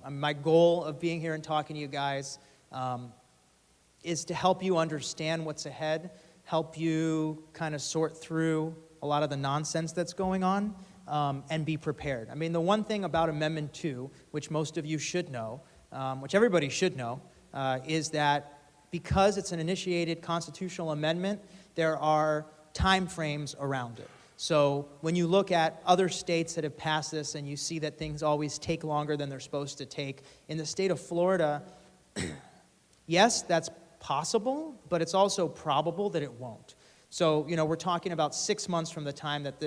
My goal of being here and talking to you guys is to help you understand what's ahead, help you kind of sort through a lot of the nonsense that's going on, and be prepared. I mean, the one thing about Amendment 2, which most of you should know, which everybody should know, is that because it's an initiated constitutional amendment, there are time frames around it. So when you look at other states that have passed this and you see that things always take longer than they're supposed to take, in the state of Florida, yes, that's possible, but it's also probable that it won't. So, you know, we're talking about 6 months from the time that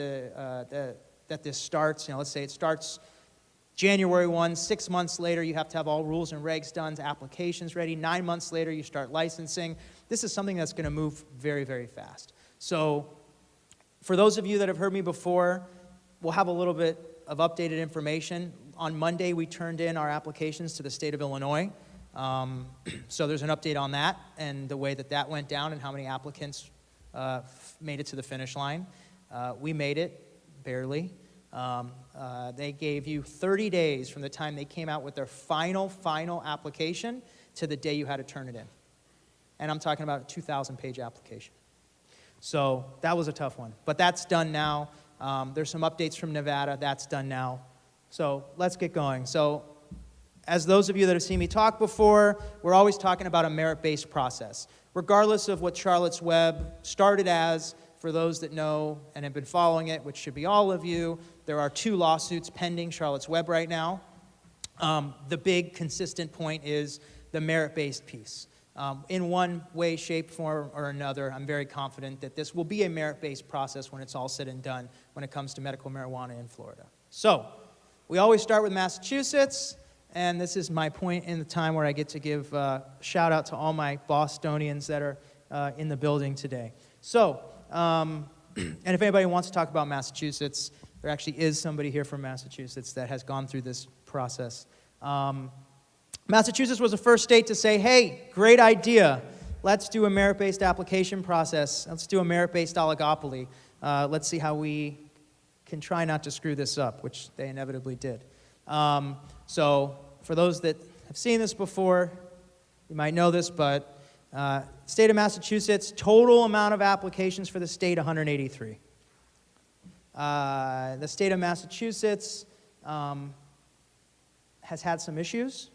that this starts. You know, let's say it starts January 1, 6 months later, you have to have all rules and regs done, applications ready. 9 months later, you start licensing. This is something that's going to move very, very fast. So for those of you that have heard me before, we'll have a little bit of updated information. On Monday, we turned in our applications to the state of Illinois. So there's an update on that and the way that that went down and how many applicants made it to the finish line. We made it, barely. They gave you 30 days from the time they came out with their final application to the day you had to turn it in. And I'm talking about a 2,000-page application. So that was a tough one. But that's done now. There's some updates from Nevada. That's done now. So let's get going. So as those of you that have seen me talk before, we're always talking about a merit-based process. Regardless of what Charlotte's Web started as, for those that know and have been following it, which should be all of you, there are 2 lawsuits pending Charlotte's Web right now. The big consistent point is the merit-based piece. In one way, shape, form, or another, I'm very confident that this will be a merit-based process when it's all said and done when it comes to medical marijuana in Florida. So, we always start with Massachusetts, and this is my point in the time where I get to give a shout-out to all my Bostonians that are in the building today. So, and if anybody wants to talk about Massachusetts, there actually is somebody here from Massachusetts that has gone through this process. Massachusetts was the first state to say, hey, great idea. Let's do a merit-based application process. Let's do a merit-based oligopoly. Let's see how we can try not to screw this up, which they inevitably did. So for those that have seen this before, you might know this, but state of Massachusetts, total amount of applications for the state, 183. The state of Massachusetts has had some issues.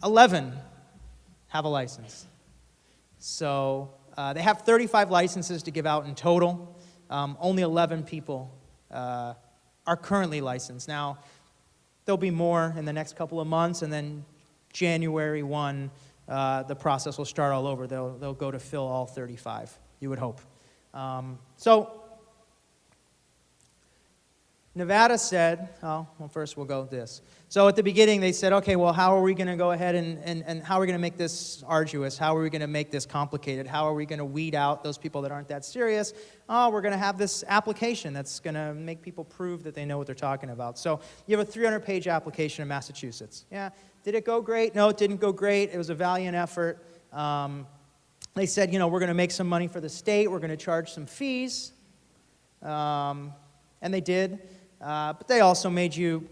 11 have a license. So they have 35 licenses to give out in total. Only 11 people are currently licensed. Now, there'll be more in the next couple of months, and then January 1, the process will start all over. They'll go to fill all 35, you would hope. So Nevada said, well, first we'll go with this. So at the beginning they said, okay, well, how are we going to go ahead and how are we going to make this arduous? How are we going to make this complicated? How are we going to weed out those people that aren't that serious? Oh, we're going to have this application that's going to make people prove that they know what they're talking about. So you have a 300-page application in Massachusetts. Yeah, did it go great? No, it didn't go great. It was a valiant effort. They said, you know, we're going to make some money for the state. We're going to charge some fees. And they did. But they also made you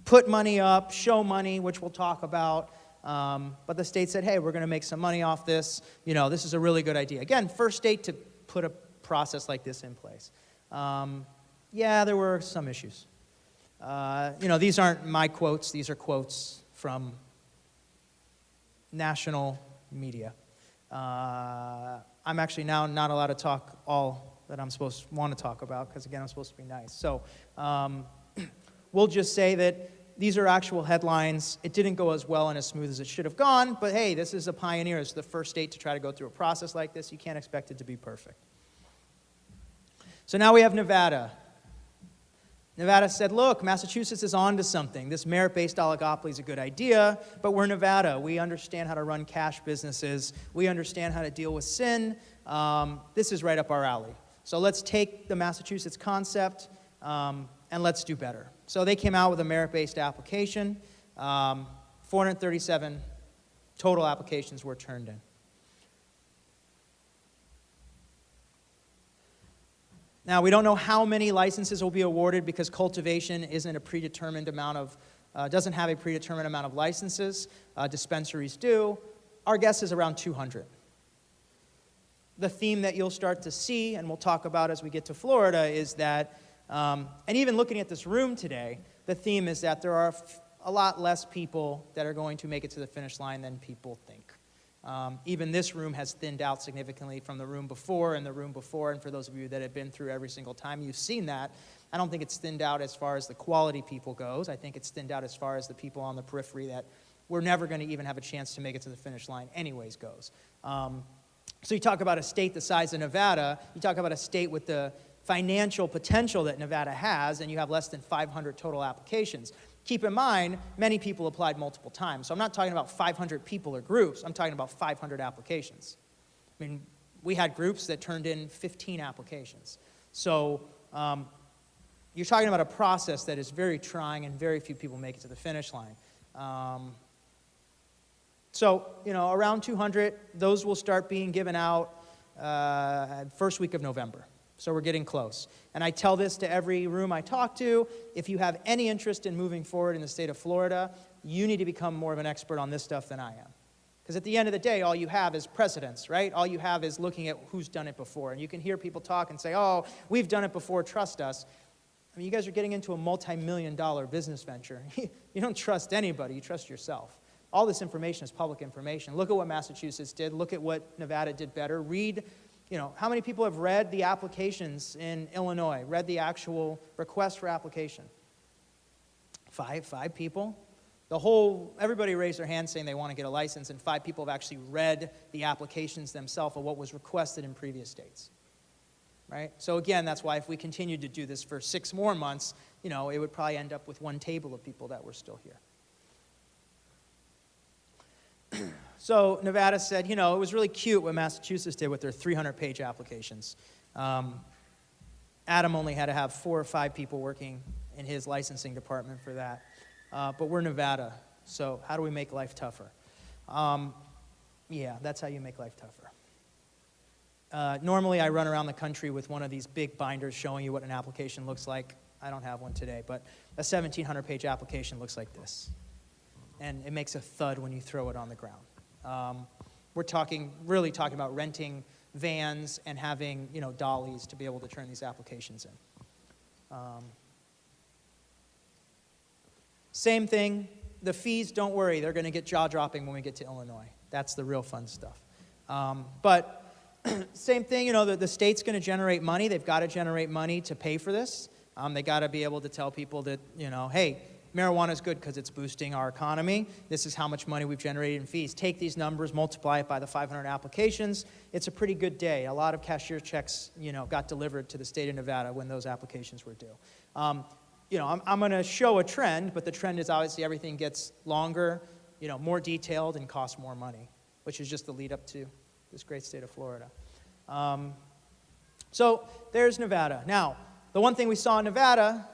put money up, show money, which we'll talk about. But the state said, hey, we're going to make some money off this. You know, this is a really good idea. Again, first state to put a process like this in place. Yeah, there were some issues. You know, these aren't my quotes. These are quotes from national media. I'm actually now not allowed to talk all that I'm supposed to want to talk about because, again, I'm supposed to be nice. So we'll just say that these are actual headlines. It didn't go as well and as smooth as it should have gone, but hey, this is a pioneer. It's the first state to try to go through a process like this. You can't expect it to be perfect. So now we have Nevada. Nevada said, look, Massachusetts is on to something. This merit-based oligopoly is a good idea, but we're Nevada. We understand how to run cash businesses. We understand how to deal with sin. This is right up our alley. So let's take the Massachusetts concept and let's do better. So they came out with a merit-based application. 437 total applications were turned in. Now, we don't know how many licenses will be awarded because cultivation isn't a predetermined amount of, doesn't have a predetermined amount of licenses. Dispensaries do. Our guess is around 200. The theme that you'll start to see, and we'll talk about as we get to Florida, is that, and even looking at this room today, the theme is that there are a lot less people that are going to make it to the finish line than people think. Even this room has thinned out significantly from the room before and the room before, and for those of you that have been through every single time, you've seen that. I don't think it's thinned out as far as the quality people goes. I think it's thinned out as far as the people on the periphery that we're never going to even have a chance to make it to the finish line anyways goes. So you talk about a state the size of Nevada, you talk about a state with the financial potential that Nevada has, and you have less than 500 total applications. Keep in mind, many people applied multiple times. So I'm not talking about 500 people or groups. I'm talking about 500 applications. I mean, we had groups that turned in 15 applications. So you're talking about a process that is very trying, and very few people make it to the finish line. So, around 200, those will start being given out first week of November. So we're getting close. And I tell this to every room I talk to. If you have any interest in moving forward in the state of Florida, you need to become more of an expert on this stuff than I am. Because at the end of the day, all you have is precedents, right? All you have is looking at who's done it before. And you can hear people talk and say, oh, we've done it before, trust us. I mean, you guys are getting into a multi-million-dollar business venture. You don't trust anybody, you trust yourself. All this information is public information. Look at what Massachusetts did. Look at what Nevada did better. Read, how many people have read the applications in Illinois, read the actual request for application? Five people. Everybody raised their hand saying they want to get a license, and 5 people have actually read the applications themselves of what was requested in previous states. Right? So again, that's why if we continued to do this for 6 more months, it would probably end up with 1 table of people that were still here. So Nevada said, it was really cute what Massachusetts did with their 300-page applications. Adam only had to have 4 or 5 people working in his licensing department for that. But we're Nevada, so how do we make life tougher? Yeah, that's how you make life tougher. Normally, I run around the country with one of these big binders showing you what an application looks like. I don't have one today, but a 1,700-page application looks like this. And it makes a thud when you throw it on the ground. We're really talking about renting vans and having, dollies to be able to turn these applications in. Same thing, the fees, don't worry, they're going to get jaw-dropping when we get to Illinois. That's the real fun stuff. But same thing, the state's going to generate money. They've got to generate money to pay for this. They got to be able to tell people that, hey, marijuana is good because it's boosting our economy. This is how much money we've generated in fees. Take these numbers, multiply it by the 500 applications. It's a pretty good day. A lot of cashier checks, got delivered to the state of Nevada when those applications were due. I'm going to show a trend, but the trend is obviously everything gets longer, more detailed, and costs more money, which is just the lead up to this great state of Florida. So there's Nevada. Now, the one thing we saw in Nevada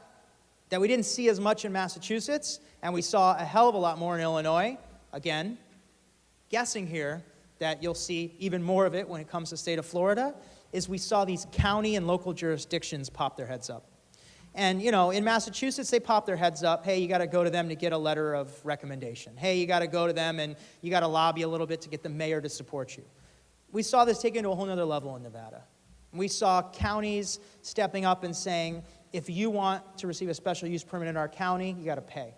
that we didn't see as much in Massachusetts, and we saw a hell of a lot more in Illinois, again, guessing here that you'll see even more of it when it comes to the state of Florida, is we saw these county and local jurisdictions pop their heads up. And, in Massachusetts, they pop their heads up. Hey, you got to go to them to get a letter of recommendation. Hey, you got to go to them and you got to lobby a little bit to get the mayor to support you. We saw this taken to a whole nother level in Nevada. We saw counties stepping up and saying, if you want to receive a special use permit in our county, you got to pay.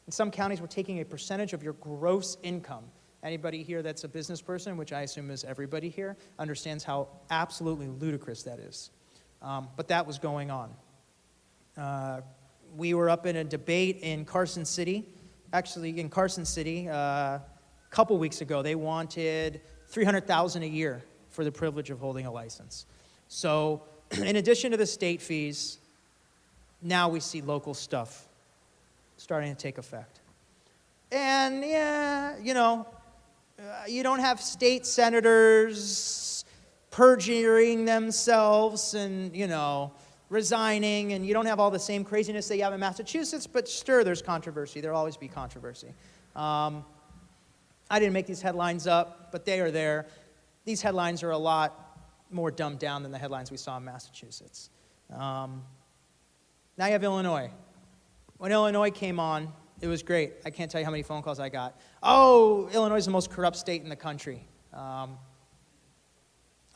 And some counties were taking a percentage of your gross income. Anybody here that's a business person, which I assume is everybody here, understands how absolutely ludicrous that is. But that was going on. We were up in a debate in Carson City. Actually, in Carson City, a couple weeks ago, they wanted $300,000 a year for the privilege of holding a license. So, in addition to the state fees, now we see local stuff starting to take effect. And yeah, you don't have state senators perjuring themselves and, resigning, and you don't have all the same craziness that you have in Massachusetts, but sure, there's controversy. There'll always be controversy. I didn't make these headlines up, but they are there. These headlines are a lot more dumbed down than the headlines we saw in Massachusetts. Now you have Illinois. When Illinois came on, it was great. I can't tell you how many phone calls I got. Oh, Illinois is the most corrupt state in the country.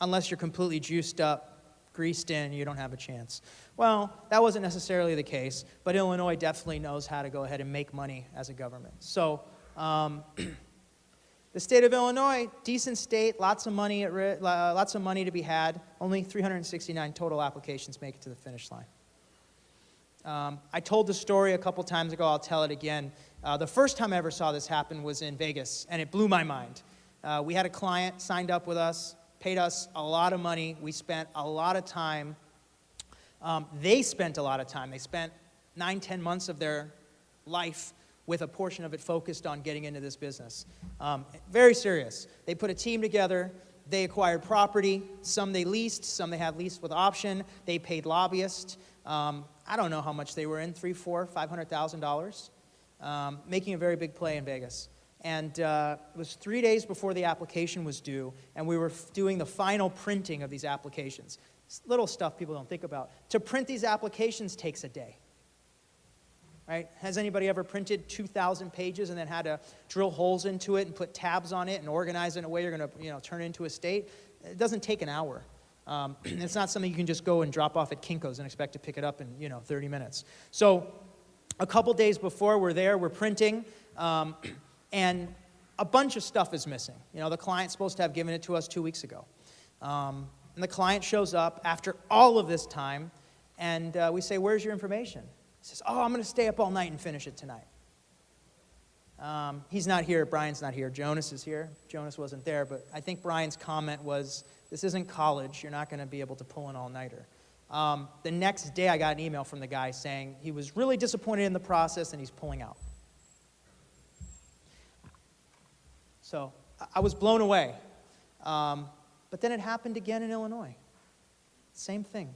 Unless you're completely juiced up, greased in, you don't have a chance. Well, that wasn't necessarily the case, but Illinois definitely knows how to go ahead and make money as a government. So the state of Illinois, decent state, lots of money to be had. Only 369 total applications make it to the finish line. I told the story a couple times ago. I'll tell it again. The first time I ever saw this happen was in Vegas, and it blew my mind. We had a client signed up with us, paid us a lot of money. We spent a lot of time. They spent a lot of time. They spent 9-10 months of their life with a portion of it focused on getting into this business. Very serious. They put a team together. They acquired property. Some they leased. Some they had leased with option. They paid lobbyists. I don't know how much they were in, $300,000, $400,000, $500,000, making a very big play in Vegas. And it was 3 days before the application was due, and we were doing the final printing of these applications. It's little stuff people don't think about. To print these applications takes a day. Right? Has anybody ever printed 2,000 pages and then had to drill holes into it and put tabs on it and organize it in a way you're going to turn it into a state? It doesn't take an hour. It's not something you can just go and drop off at Kinko's and expect to pick it up in 30 minutes. So a couple days before we're there, we're printing, and a bunch of stuff is missing. The client's supposed to have given it to us 2 weeks ago. And the client shows up after all of this time, and we say, "Where's your information?" He says, "Oh, I'm going to stay up all night and finish it tonight." He's not here. Brian's not here. Jonas is here. Jonas wasn't there, but I think Brian's comment was, "This isn't college. You're not going to be able to pull an all-nighter." The next day, I got an email from the guy saying he was really disappointed in the process and he's pulling out. So I was blown away. But then it happened again in Illinois. Same thing.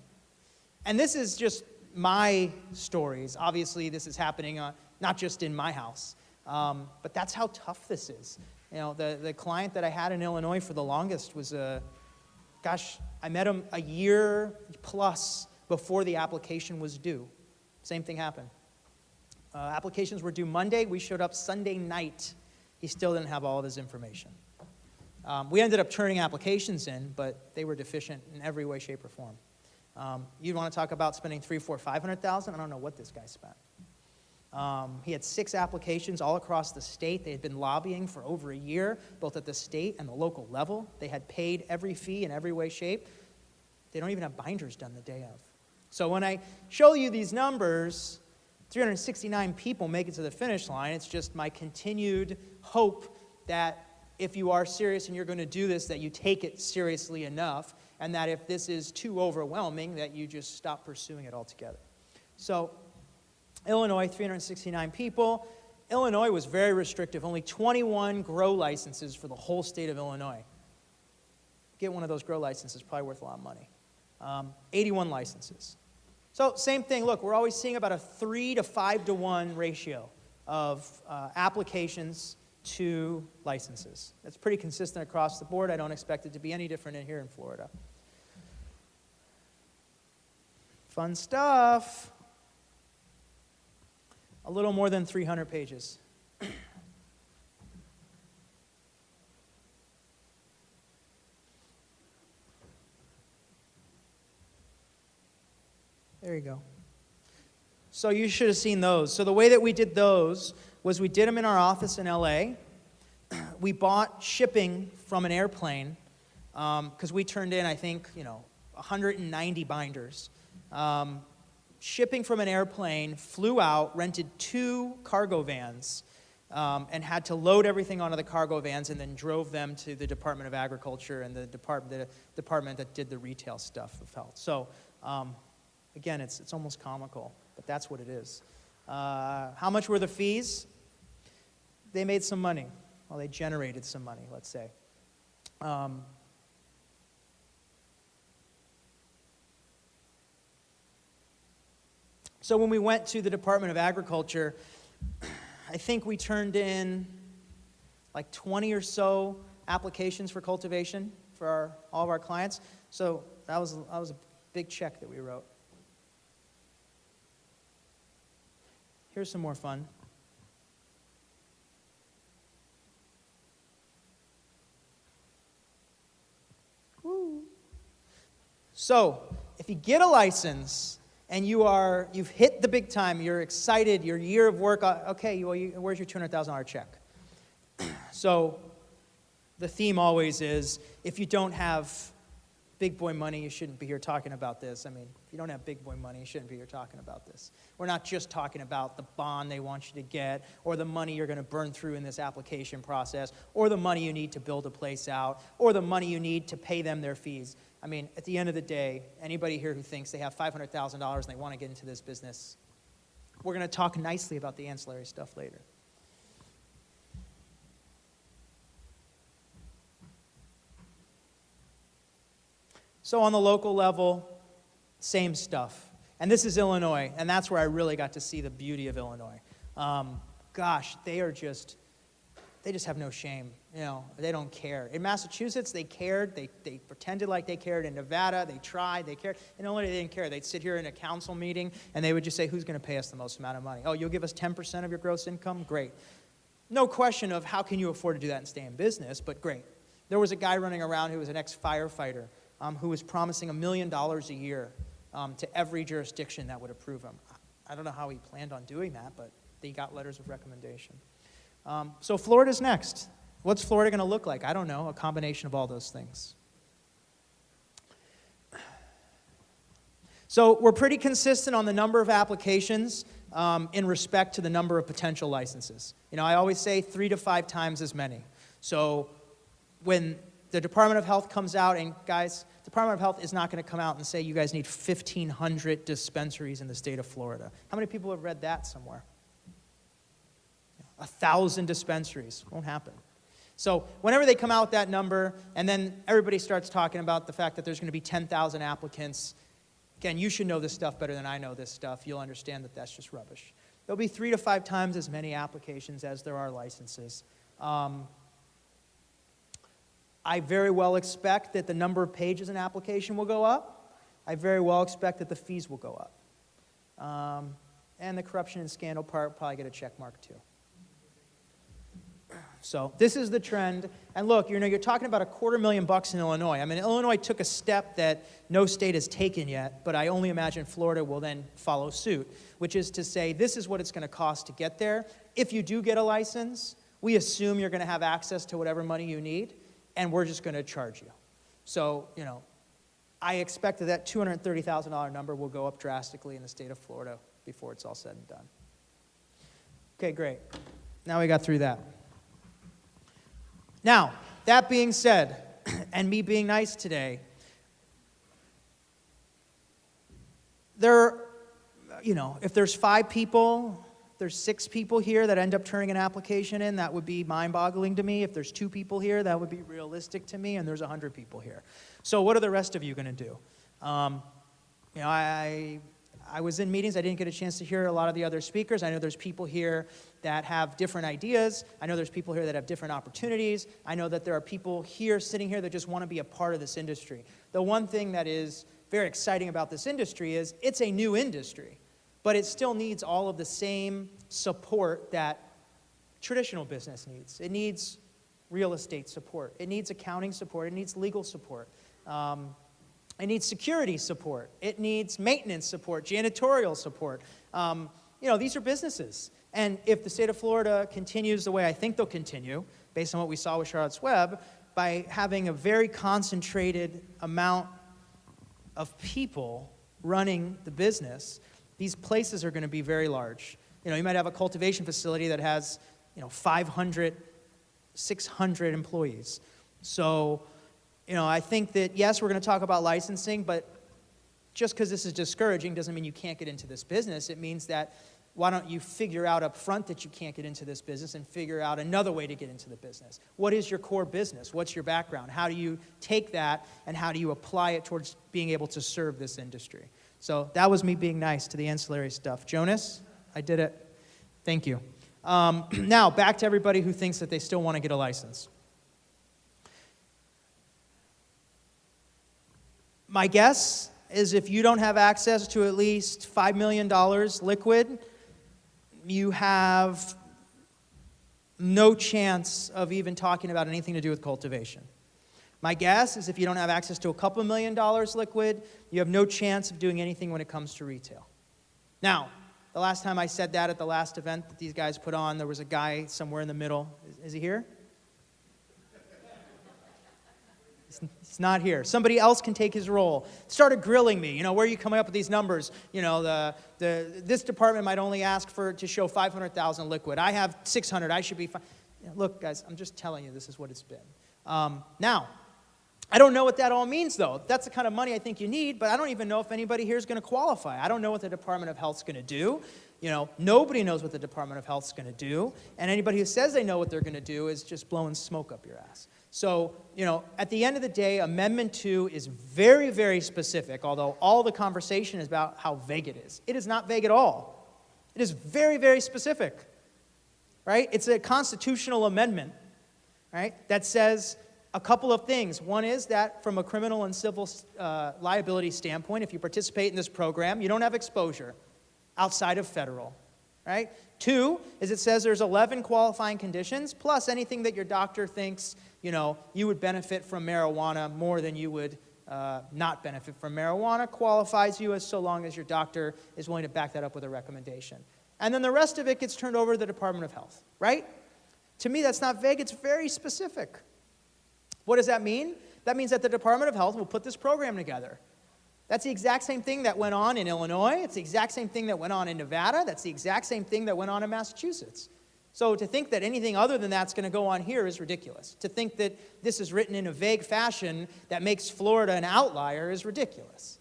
And this is just my stories. Obviously, this is happening not just in my house. But that's how tough this is. The client that I had in Illinois for the longest was I met him a year plus before the application was due. Same thing happened. Applications were due Monday. We showed up Sunday night. He still didn't have all of his information. We ended up turning applications in, but they were deficient in every way, shape, or form. You'd want to talk about spending $300,000, $400,000, $500,000? I don't know what this guy spent. He had 6 applications all across the state. They had been lobbying for over a year, both at the state and the local level. They had paid every fee in every way, shape. They don't even have binders done the day of. So when I show you these numbers, 369 people make it to the finish line. It's just my continued hope that if you are serious and you're going to do this, that you take it seriously enough, and that if this is too overwhelming, that you just stop pursuing it altogether. So Illinois, 369 people. Illinois was very restrictive. Only 21 grow licenses for the whole state of Illinois. Get one of those grow licenses, probably worth a lot of money. 81 licenses. So same thing. Look, we're always seeing about a 3 to 5 to 1 ratio of applications to licenses. That's pretty consistent across the board. I don't expect it to be any different in here in Florida. Fun stuff. A little more than 300 pages. There you go. So you should have seen those. So the way that we did those was we did them in our office in LA. We bought shipping from an airplane because we turned in, I think, 190 binders. Shipping from an airplane, flew out, rented 2 cargo vans, and had to load everything onto the cargo vans and then drove them to the Department of Agriculture and the department that did the retail stuff of health. So again, it's almost comical, but that's what it is. How much were the fees? They made some money. Well, they generated some money, let's say. So when we went to the Department of Agriculture, I think we turned in like 20 or so applications for cultivation for all of our clients. So that was a big check that we wrote. Here's some more fun. Woo. So, if you get a license and you've hit the big time, you're excited, your year of work, okay, well, where's your $200,000 check? So, the theme always is, if you don't have big boy money, you shouldn't be here talking about this. I mean, if you don't have big boy money, you shouldn't be here talking about this. We're not just talking about the bond they want you to get, or the money you're going to burn through in this application process, or the money you need to build a place out, or the money you need to pay them their fees. I mean, at the end of the day, anybody here who thinks they have $500,000 and they want to get into this business, we're going to talk nicely about the ancillary stuff later. So on the local level, same stuff. And this is Illinois, and that's where I really got to see the beauty of Illinois. Gosh, they just have no shame. You know, they don't care. In Massachusetts, they cared. They pretended like they cared. In Nevada, they tried. They cared. In Illinois, they didn't care. They'd sit here in a council meeting, and they would just say, who's going to pay us the most amount of money? Oh, you'll give us 10% of your gross income? Great. No question of how can you afford to do that and stay in business, but great. There was a guy running around who was an ex-firefighter who was promising $1 million a year to every jurisdiction that would approve him. I don't know how he planned on doing that, but he got letters of recommendation. So Florida's next. What's Florida going to look like? I don't know, a combination of all those things. So we're pretty consistent on the number of applications in respect to the number of potential licenses. You know, I always say 3 to 5 times as many. So when the Department of Health comes out, and guys, the Department of Health is not going to come out and say you guys need 1,500 dispensaries in the state of Florida. How many people have read that somewhere? 1,000 dispensaries. Won't happen. So whenever they come out with that number, and then everybody starts talking about the fact that there's going to be 10,000 applicants, again, you should know this stuff better than I know this stuff. You'll understand that that's just rubbish. There'll be 3 to 5 times as many applications as there are licenses. I very well expect that the number of pages an application will go up. I very well expect that the fees will go up. And the corruption and scandal part will probably get a check mark too. So this is the trend. And look, you're talking about $250,000 in Illinois. I mean, Illinois took a step that no state has taken yet, but I only imagine Florida will then follow suit, which is to say this is what it's going to cost to get there. If you do get a license, we assume you're going to have access to whatever money you need, and we're just going to charge you. So, I expect that $230,000 number will go up drastically in the state of Florida before it's all said and done. Okay, great. Now we got through that. Now, that being said, and me being nice today, if there's 5 people, there's 6 people here that end up turning an application in, that would be mind-boggling to me. If there's 2 people here, that would be realistic to me, and there's 100 people here. So what are the rest of you going to do? I was in meetings. I didn't get a chance to hear a lot of the other speakers. I know there's people here that have different ideas. I know there's people here that have different opportunities. I know that there are people here, sitting here, that just want to be a part of this industry. The one thing that is very exciting about this industry is it's a new industry, but it still needs all of the same support that traditional business needs. It needs real estate support. It needs accounting support. It needs legal support. It needs security support. It needs maintenance support, janitorial support. These are businesses. And if the state of Florida continues the way I think they'll continue, based on what we saw with Charlotte's Web, by having a very concentrated amount of people running the business, these places are going to be very large. You might have a cultivation facility that has, 500, 600 employees. So, I think that, yes, we're going to talk about licensing, but just because this is discouraging doesn't mean you can't get into this business. It means that why don't you figure out up front that you can't get into this business and figure out another way to get into the business. What is your core business? What's your background? How do you take that and how do you apply it towards being able to serve this industry? So that was me being nice to the ancillary stuff. Jonas, I did it. Thank you. Now, back to everybody who thinks that they still want to get a license. My guess is if you don't have access to at least $5 million liquid, you have no chance of even talking about anything to do with cultivation. My guess is if you don't have access to a couple $1 million liquid, you have no chance of doing anything when it comes to retail. Now, the last time I said that at the last event that these guys put on, there was a guy somewhere in the middle. Is he here? He's not here. Somebody else can take his role. Started grilling me. Where are you coming up with these numbers? This department might only ask to show 500,000 liquid. I have 600. I should be fine. Look, guys, I'm just telling you this is what it's been. Now, I don't know what that all means, though. That's the kind of money I think you need, but I don't even know if anybody here is going to qualify. I don't know what the Department of Health is going to do. Nobody knows what the Department of Health is going to do, and anybody who says they know what they're going to do is just blowing smoke up your ass. So, at the end of the day, Amendment 2 is very, very specific, although all the conversation is about how vague it is. It is not vague at all. It is very, very specific, right? It's a constitutional amendment, right, that says a couple of things. One is that from a criminal and civil liability standpoint, if you participate in this program, you don't have exposure outside of federal, right? 2 is it says there's 11 qualifying conditions, plus anything that your doctor thinks, you would benefit from marijuana more than you would not benefit from marijuana, qualifies you as so long as your doctor is willing to back that up with a recommendation. And then the rest of it gets turned over to the Department of Health, right? To me, that's not vague, it's very specific. What does that mean? That means that the Department of Health will put this program together. That's the exact same thing that went on in Illinois. It's the exact same thing that went on in Nevada. That's the exact same thing that went on in Massachusetts. So to think that anything other than that's going to go on here is ridiculous. To think that this is written in a vague fashion that makes Florida an outlier is ridiculous.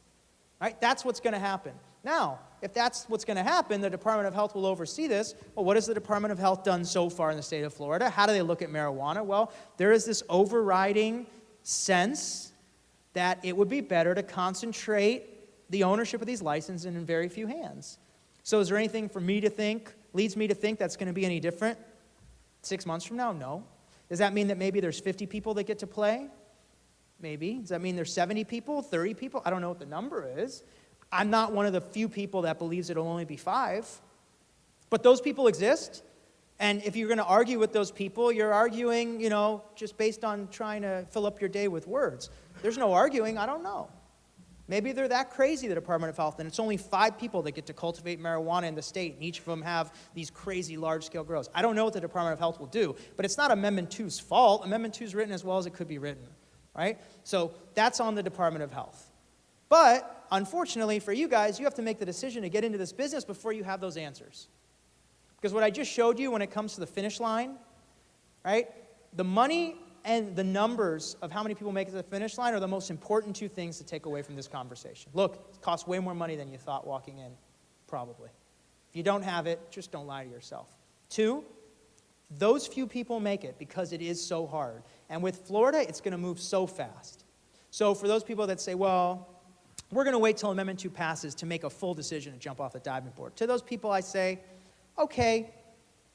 Right? That's what's going to happen. Now, if that's what's going to happen, the Department of Health will oversee this. Well, what has the Department of Health done so far in the state of Florida? How do they look at marijuana? Well, there is this overriding sense that it would be better to concentrate the ownership of these licenses in very few hands. So is there anything for me to think, leads me to think that's going to be any different 6 months from now? No. Does that mean that maybe there's 50 people that get to play? Maybe. Does that mean there's 70 people, 30 people? I don't know what the number is. I'm not one of the few people that believes it'll only be 5. But those people exist. And if you're going to argue with those people, you're arguing, just based on trying to fill up your day with words. There's no arguing. I don't know. Maybe they're that crazy, the Department of Health, and it's only 5 people that get to cultivate marijuana in the state, and each of them have these crazy large-scale grows. I don't know what the Department of Health will do, but it's not Amendment 2's fault. Amendment 2 is written as well as it could be written, right? So that's on the Department of Health. But unfortunately for you guys, you have to make the decision to get into this business before you have those answers. Because what I just showed you when it comes to the finish line, right, the money and the numbers of how many people make it to the finish line are the most important 2 things to take away from this conversation. Look, it costs way more money than you thought walking in, probably. If you don't have it, just don't lie to yourself. 2, those few people make it because it is so hard. And with Florida, it's going to move so fast. So for those people that say, well, we're going to wait till Amendment 2 passes to make a full decision to jump off the diving board. To those people, I say, okay,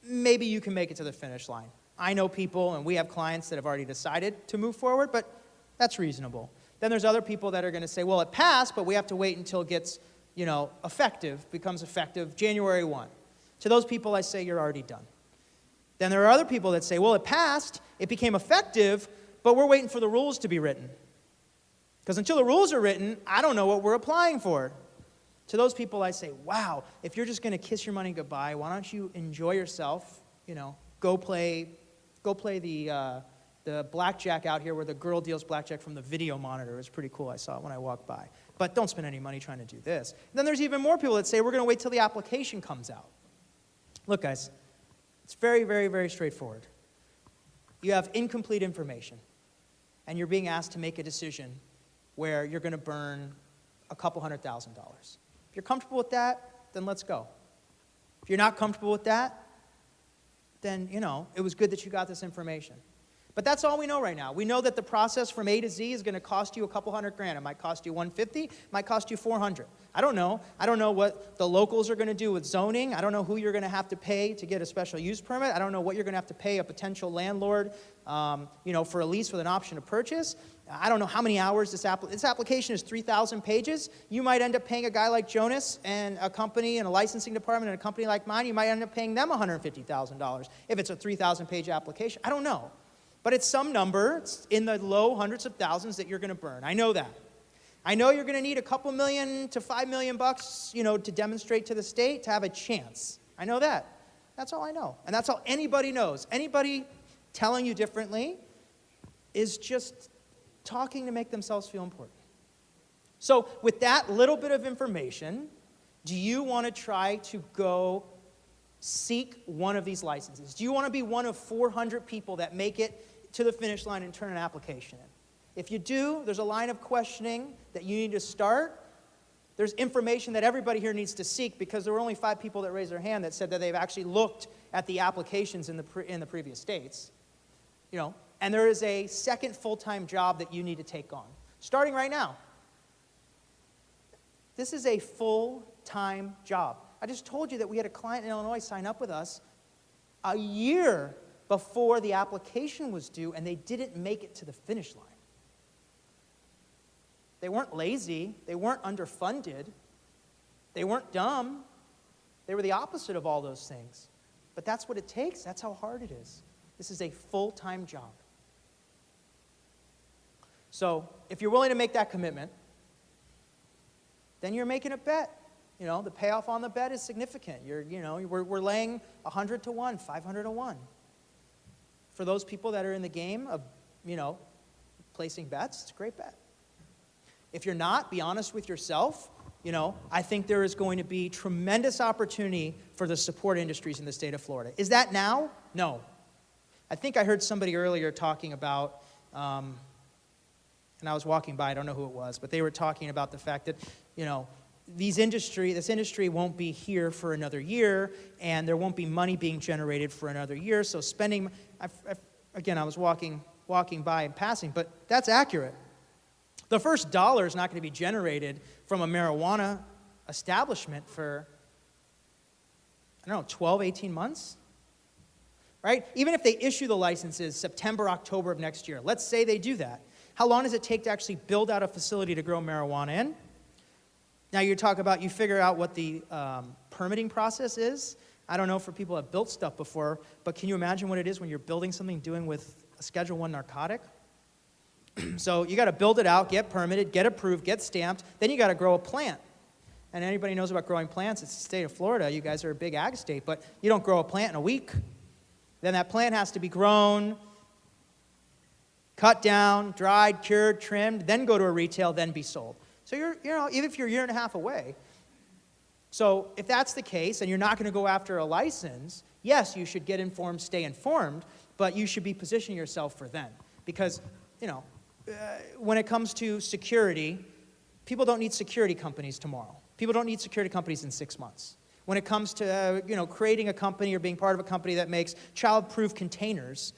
maybe you can make it to the finish line. I know people, and we have clients that have already decided to move forward, but that's reasonable. Then there's other people that are going to say, well, it passed, but we have to wait until it gets, becomes effective January 1. To those people, I say, you're already done. Then there are other people that say, well, it passed, it became effective, but we're waiting for the rules to be written. Because until the rules are written, I don't know what we're applying for. To those people, I say, wow, if you're just going to kiss your money goodbye, why don't you enjoy yourself, go play the blackjack out here where the girl deals blackjack from the video monitor. It was pretty cool. I saw it when I walked by. But don't spend any money trying to do this. And then there's even more people that say, we're going to wait till the application comes out. Look, guys, it's very, very, very straightforward. You have incomplete information, and you're being asked to make a decision where you're going to burn a couple $100,000. If you're comfortable with that, then let's go. If you're not comfortable with that, then, it was good that you got this information. But that's all we know right now. We know that the process from A to Z is going to cost you a couple $100,000. It might cost you $150, it might cost you $400. I don't know. I don't know what the locals are going to do with zoning. I don't know who you're going to have to pay to get a special use permit. I don't know what you're going to have to pay a potential landlord, for a lease with an option to purchase. I don't know how many hours this application is 3,000 pages. You might end up paying a guy like Jonas and a company and a licensing department and a company like mine, you might end up paying them $150,000 if it's a 3,000-page application. I don't know. But it's some number, it's in the low hundreds of thousands that you're going to burn. I know that. I know you're going to need a couple million to $5 million bucks, to demonstrate to the state to have a chance. I know that. That's all I know. And that's all anybody knows. Anybody telling you differently is just talking to make themselves feel important. So with that little bit of information, do you want to try to go seek one of these licenses? Do you want to be one of 400 people that make it to the finish line and turn an application in? If you do, there's a line of questioning that you need to start. There's information that everybody here needs to seek, because there were only 5 people that raised their hand that said that they've actually looked at the applications in the previous states. And there is a second full-time job that you need to take on, starting right now. This is a full-time job. I just told you that we had a client in Illinois sign up with us a year before the application was due, and they didn't make it to the finish line. They weren't lazy. They weren't underfunded. They weren't dumb. They were the opposite of all those things. But that's what it takes. That's how hard it is. This is a full-time job. So if you're willing to make that commitment, then you're making a bet. The payoff on the bet is significant. We're laying 100 to 1, 500 to 1. For those people that are in the game of, placing bets, it's a great bet. If you're not, be honest with yourself. I think there is going to be tremendous opportunity for the support industries in the state of Florida. Is that now? No. I think I heard somebody earlier talking about, and I was walking by, I don't know who it was, but they were talking about the fact that, this industry won't be here for another year, and there won't be money being generated for another year. So spending, again, I was walking by and passing, but that's accurate. The first dollar is not going to be generated from a marijuana establishment for, 12, 18 months, right? Even if they issue the licenses September, October of next year, let's say they do that. How long does it take to actually build out a facility to grow marijuana in? Now you figure out what the permitting process is. I don't know for people that have built stuff before, but can you imagine what it is when you're building something doing with a Schedule I narcotic? So you got to build it out, get permitted, get approved, get stamped, then you got to grow a plant. And anybody knows about growing plants, it's the state of Florida. You guys are a big ag state, but you don't grow a plant in a week. Then that plant has to be grown, cut down, dried, cured, trimmed, then go to a retail, then be sold. So even if you're a year and a half away. So if that's the case, and you're not going to go after a license, yes, you should get informed, stay informed, but you should be positioning yourself for then. Because, when it comes to security, people don't need security companies tomorrow. People don't need security companies in 6 months. When it comes to, creating a company or being part of a company that makes child-proof containers,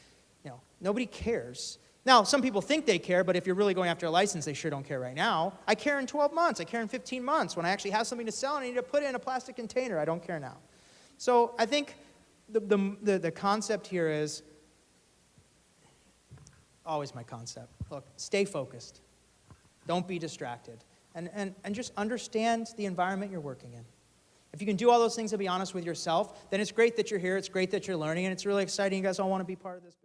nobody cares. Now, some people think they care, but if you're really going after a license, they sure don't care right now. I care in 12 months. I care in 15 months. When I actually have something to sell and I need to put it in a plastic container, I don't care now. So I think the concept here is always my concept. Look, stay focused. Don't be distracted. And just understand the environment you're working in. If you can do all those things and be honest with yourself, then it's great that you're here. It's great that you're learning, and it's really exciting. You guys all want to be part of this.